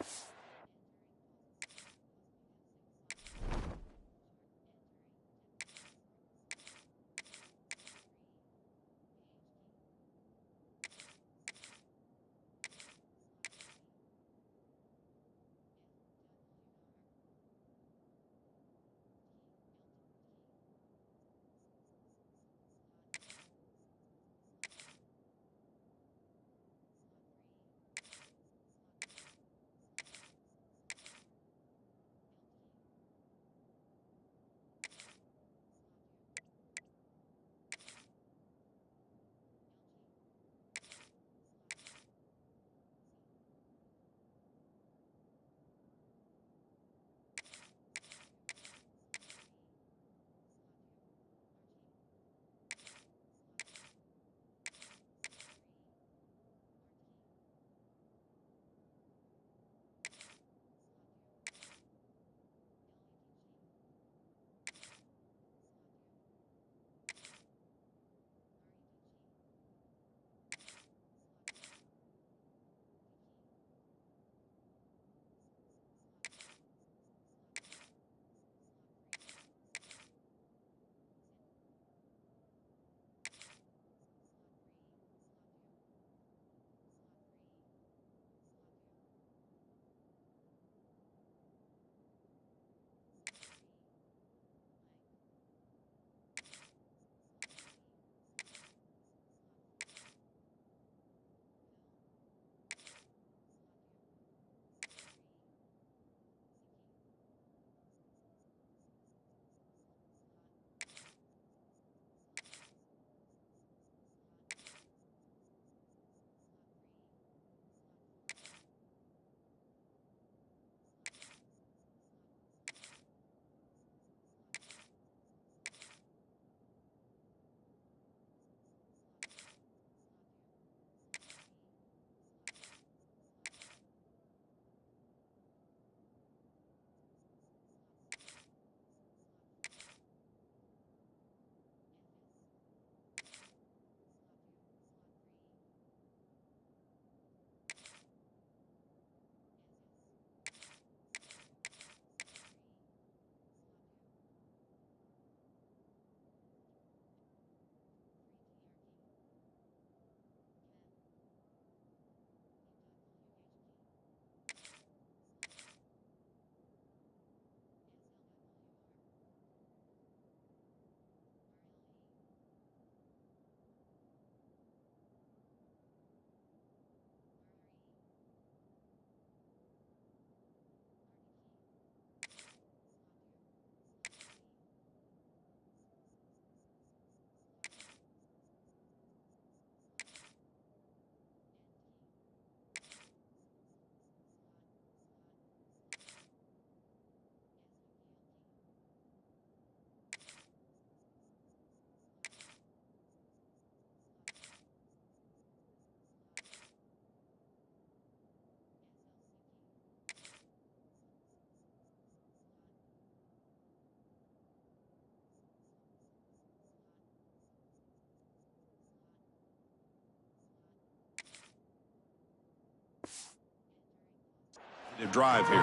a drive here.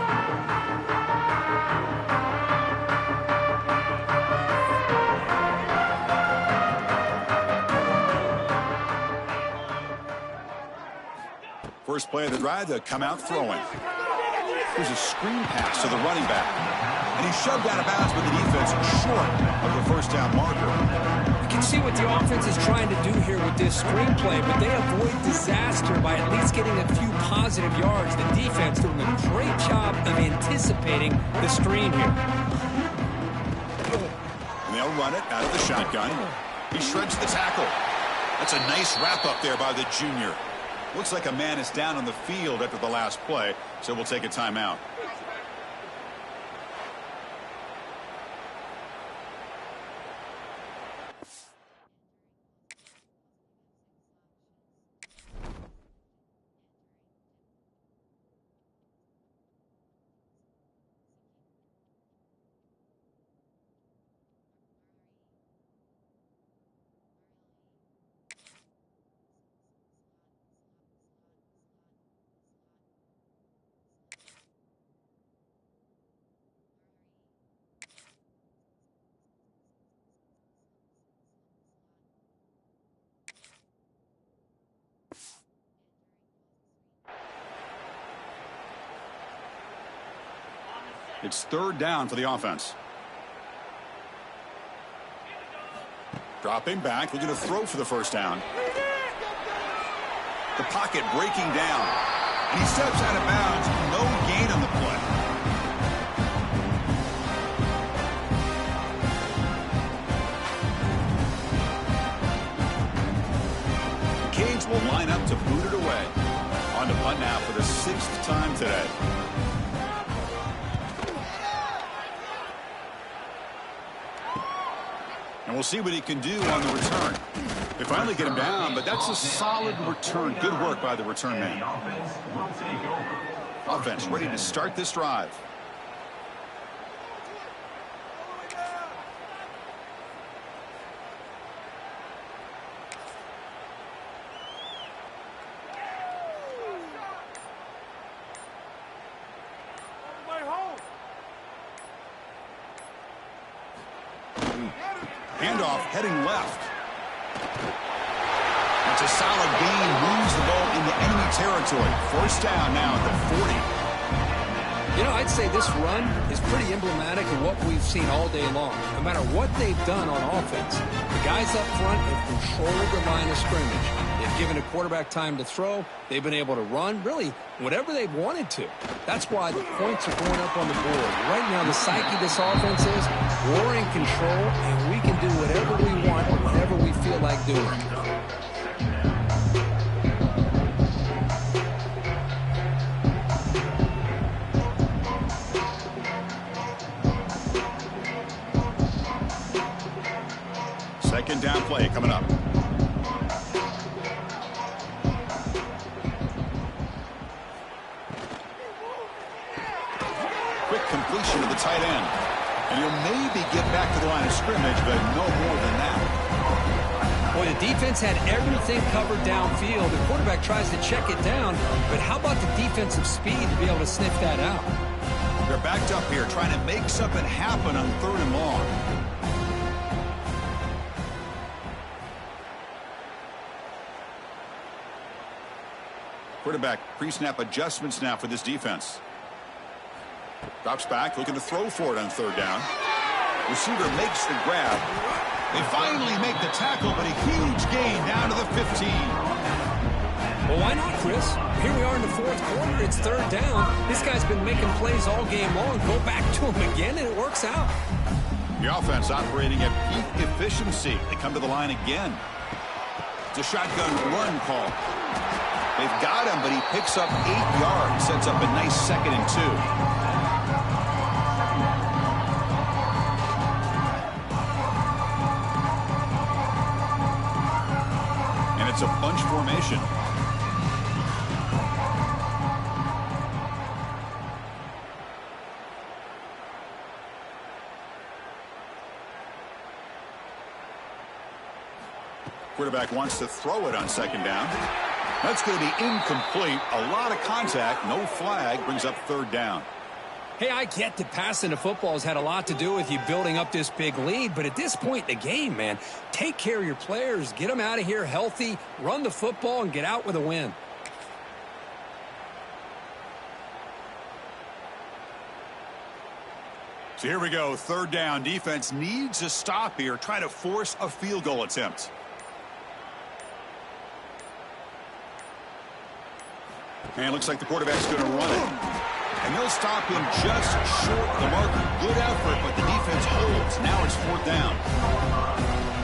First play of the drive, they'll come out throwing. Here's a screen pass to the running back. And he's shoved out of bounds with the defense short of the first down marker. You can see what the offense is trying to do here with this screenplay, but they avoid disaster by at least getting a few positive yards. The defense doing a great job of anticipating the screen here. And they'll run it out of the shotgun. He shreds the tackle. That's a nice wrap-up there by the junior. Looks like a man is down on the field after the last play, so we'll take a timeout. It's 3rd down for the offense. Dropping back, looking to throw for the 1st down. The pocket breaking down. And he steps out of bounds. No gain on the play. Canes will line up to boot it away. On to punt now for the 6th time today. And we'll see what he can do on the return. They finally get him down, but that's a solid return. Good work by the return man. Offense ready to start this drive. Handoff heading left. That's a solid gain. Moves the ball into enemy territory. 1st down now at the 40. You know, I'd say this run is pretty emblematic of what we've seen all day long. No matter what they've done on offense, the guys up front have controlled the line of scrimmage. They've given a quarterback time to throw. They've been able to run, really, whatever they've wanted to. That's why the points are going up on the board. Right now, the psyche of this offense is we're in control, and we can do whatever we want, whenever we feel like doing. 2nd down play coming up. Quick completion to the tight end. And he'll maybe get back to the line of scrimmage, but no more than that. Boy, the defense had everything covered downfield. The quarterback tries to check it down, but how about the defensive speed to be able to sniff that out? They're backed up here trying to make something happen on 3rd and long. Quarterback pre-snap adjustments now for this defense. Drops back, looking to throw for it on 3rd down. Receiver makes the grab. They finally make the tackle, but a huge gain down to the 15. Well, why not, Chris? Here we are in the 4th quarter. It's 3rd down. This guy's been making plays all game long. Go back to him again, and it works out. The offense operating at peak efficiency. They come to the line again. It's a shotgun run call. They've got him, but he picks up 8 yards. Sets up a nice 2nd and 2. And it's a bunch formation. Quarterback wants to throw it on 2nd down. That's going to be incomplete. A lot of contact. No flag. Brings up 3rd down. Hey, I get that passing the football has had a lot to do with you building up this big lead, but at this point in the game, man, take care of your players. Get them out of here healthy, run the football, and get out with a win. So here we go. 3rd down. Defense needs a stop here. Try to force a field goal attempt. And it looks like the quarterback's going to run it. And they'll stop him just short of the marker. Good effort, but the defense holds. Now it's 4th down.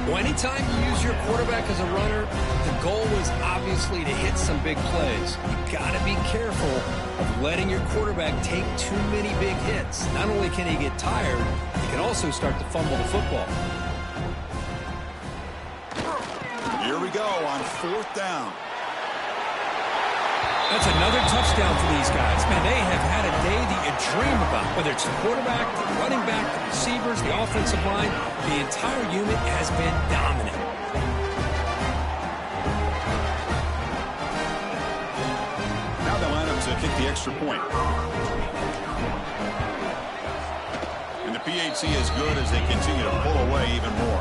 Well, anytime you use your quarterback as a runner, the goal is obviously to hit some big plays. You've got to be careful of letting your quarterback take too many big hits. Not only can he get tired, he can also start to fumble the football. Here we go on 4th down. That's another touchdown for these guys. Man, they have had a day that you dream about. Whether it's the quarterback, the running back, the receivers, the offensive line, the entire unit has been dominant. Now they line up to kick the extra point. And the PAT is good as they continue to pull away even more.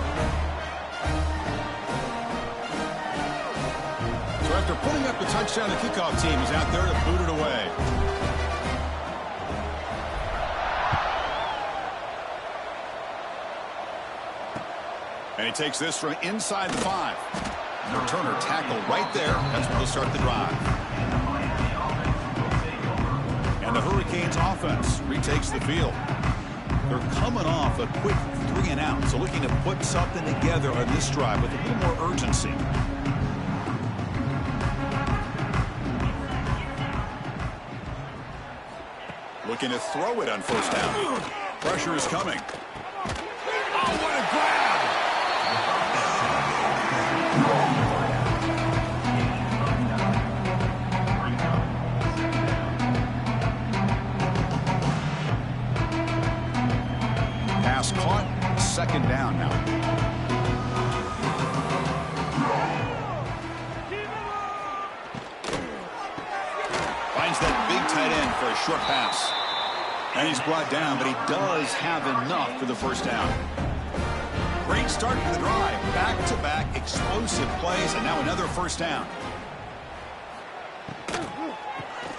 After putting up the touchdown, the kickoff team is out there to boot it away. And he takes this from inside the 5. The returner tackle right there. That's where they'll start the drive. And the Hurricanes offense retakes the field. They're coming off a quick 3-and-out, so looking to put something together on this drive with a little more urgency. Looking to throw it on first down. Pressure is coming. Oh, what a grab! Pass caught. Second down now. Finds that big tight end for a short pass. And he's brought down, but he does have enough for the first down. Great start to the drive. Back-to-back explosive plays, and now another first down.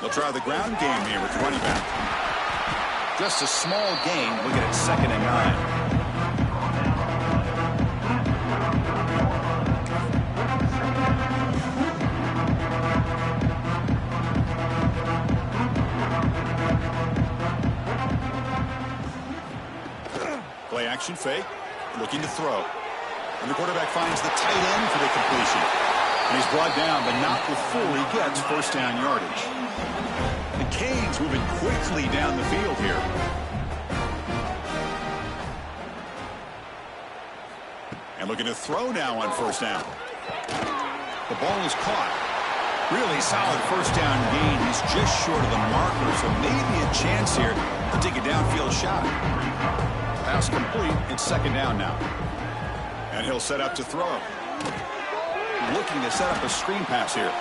They'll try the ground game here with the running back. Just a small gain. We'll get it 2nd and 9. Action fake, looking to throw. And the quarterback finds the tight end for the completion. And he's brought down, but not before he gets first down yardage. The Canes moving quickly down the field here. And looking to throw now on first down. The ball is caught. Really solid first down gain. He's just short of the marker, so maybe a chance here to take a downfield shot. Pass complete. It's 2nd down now. And he'll set up to throw. Looking to set up a screen pass here.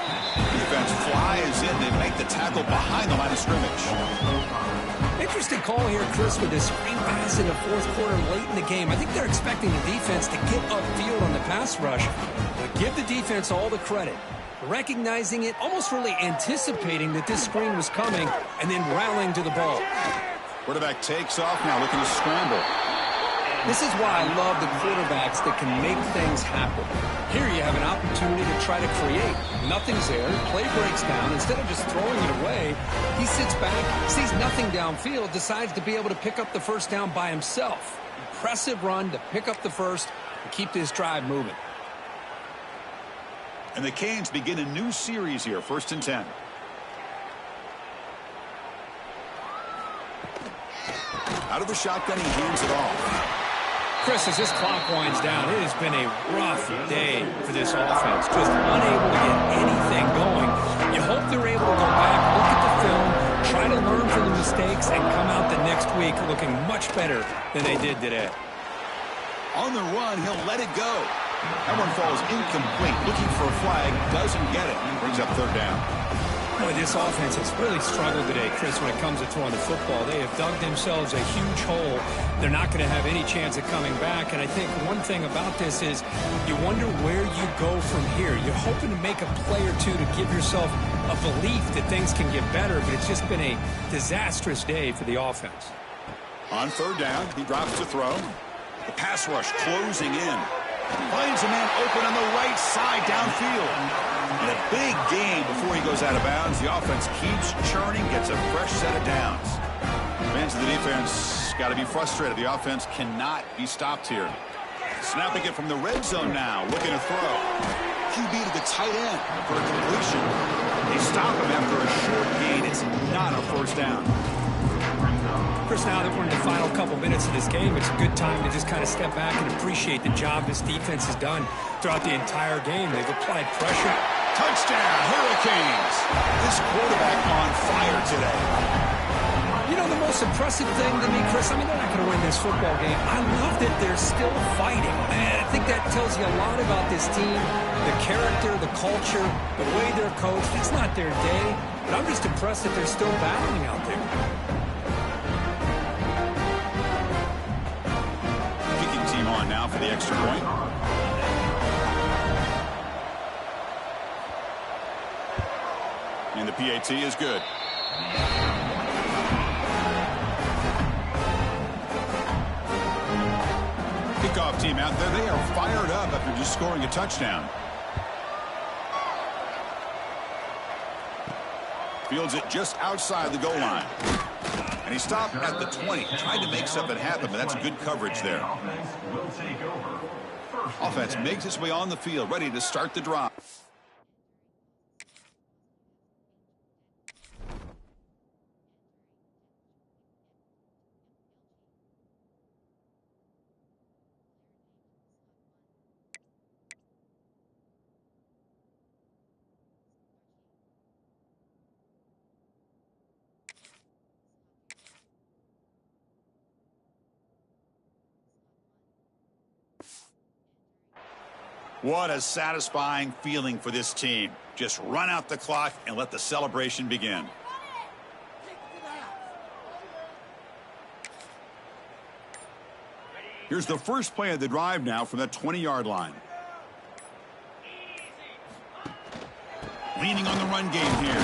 Defense flies in. They make the tackle behind the line of scrimmage. Interesting call here, Chris, with this screen pass in the 4th quarter late in the game. I think they're expecting the defense to get upfield on the pass rush. But give the defense all the credit. Recognizing it, almost really anticipating that this screen was coming, and then rallying to the ball. Quarterback takes off now, looking to scramble. This is why I love the quarterbacks that can make things happen. Here you have an opportunity to try to create. Nothing's there. Play breaks down. Instead of just throwing it away, he sits back, sees nothing downfield, decides to be able to pick up the first down by himself. Impressive run to pick up the first and keep this drive moving. And the Canes begin a new series here, 1st and 10. Out of the shotgun, he hands it off. Chris, as this clock winds down, it has been a rough day for this offense. Just unable to get anything going. You hope they're able to go back, look at the film, try to learn from the mistakes, and come out the next week looking much better than they did today. On the run, he'll let it go. That one falls incomplete. Looking for a flag, doesn't get it. Brings up 3rd down. Boy, this offense has really struggled today, Chris, when it comes to throwing the football. They have dug themselves a huge hole. They're not going to have any chance of coming back. And I think one thing about this is you wonder where you go from here. You're hoping to make a play or two to give yourself a belief that things can get better, but it's just been a disastrous day for the offense. On 3rd down, he drops to throw. The pass rush closing in. Finds a man open on the right side downfield. And a big gain before he goes out of bounds. The offense keeps churning, gets a fresh set of downs. Fans of the defense got to be frustrated. The offense cannot be stopped here. Snapping it from the red zone now, looking to throw. QB to the tight end for a completion. They stop him after a short gain. It's not a first down. Chris, now that we're in the final couple minutes of this game, it's a good time to just kind of step back and appreciate the job this defense has done throughout the entire game. They've applied pressure. Touchdown, Hurricanes. This quarterback on fire today. You know, the most impressive thing to me, Chris, I mean, they're not going to win this football game. I love that they're still fighting. And I think that tells you a lot about this team, the character, the culture, the way they're coached. It's not their day, but I'm just impressed that they're still battling out there. On now for the extra point. And the PAT is good. Kickoff team out there, they are fired up after just scoring a touchdown. Fields it just outside the goal line. And he stopped at the 20, trying to make something happen, but that's good coverage there. Offense makes its way on the field, ready to start the drive. What a satisfying feeling for this team. Just run out the clock and let the celebration begin. Here's the first play of the drive now from the 20-yard line. Leaning on the run game here.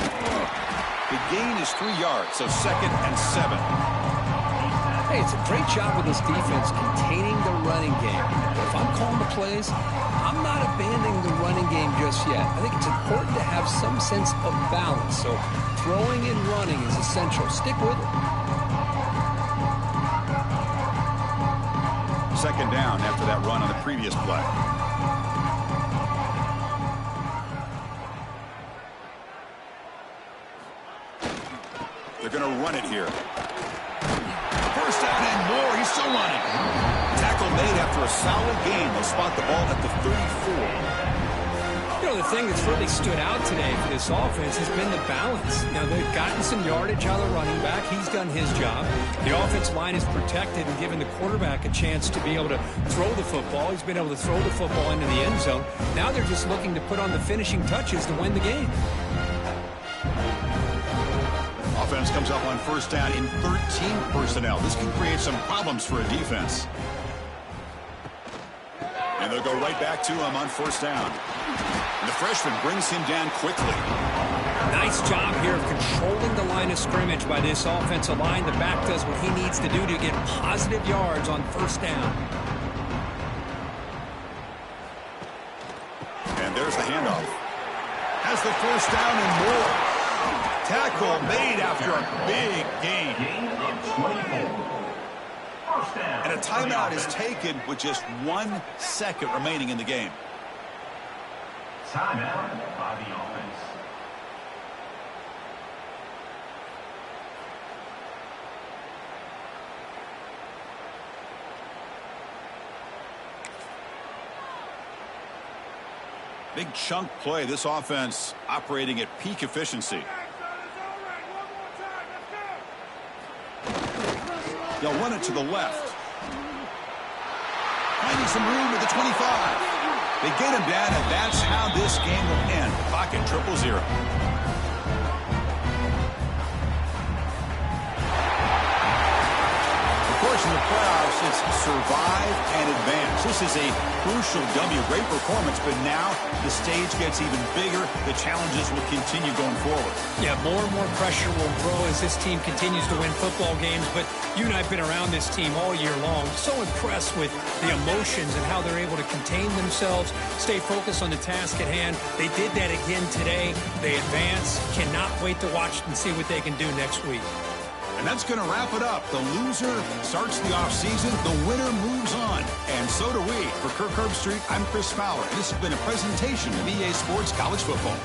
The gain is 3 yards, so 2nd and 7. Hey, it's a great job with this defense containing the running game. But if I'm calling the plays, I'm not abandoning the running game just yet. I think it's important to have some sense of balance. So throwing and running is essential. Stick with it. 2nd down after that run on the previous play. They're going to run it here. First down and more. He's still running. Tackle made after a solid gain. They'll spot the ball at the 34. You know, the thing that's really stood out today for this offense has been the balance. Now, they've gotten some yardage out of the running back. He's done his job. The offensive line is protected and given the quarterback a chance to be able to throw the football. He's been able to throw the football into the end zone. Now they're just looking to put on the finishing touches to win the game. Offense comes up on first down in 13 personnel. This can create some problems for a defense. And they'll go right back to him on first down. And the freshman brings him down quickly. Nice job here of controlling the line of scrimmage by this offensive line. The back does what he needs to do to get positive yards on first down. And there's the handoff. Has the first down and more. Tackle made after a big gain. And a timeout is taken with just 1 second remaining in the game. Timeout by the offense. Big chunk play. This offense operating at peak efficiency. They'll run it to the left. Finding some room at the 25. They get him down, and that's how this game will end. Clock at 0-0. Of course, in the playoffs, it's survive and advance. This is a crucial W. Great performance, but now the stage gets even bigger. The challenges will continue going forward. Yeah, more and more pressure will grow as this team continues to win football games. But you and I have been around this team all year long. So impressed with the emotions and how they're able to contain themselves, stay focused on the task at hand. They did that again today. They advance. Cannot wait to watch and see what they can do next week. And that's going to wrap it up. The loser starts the offseason. The winner moves on. And so do we. For Kirk Herbstreit, I'm Chris Fowler. This has been a presentation of EA Sports College Football.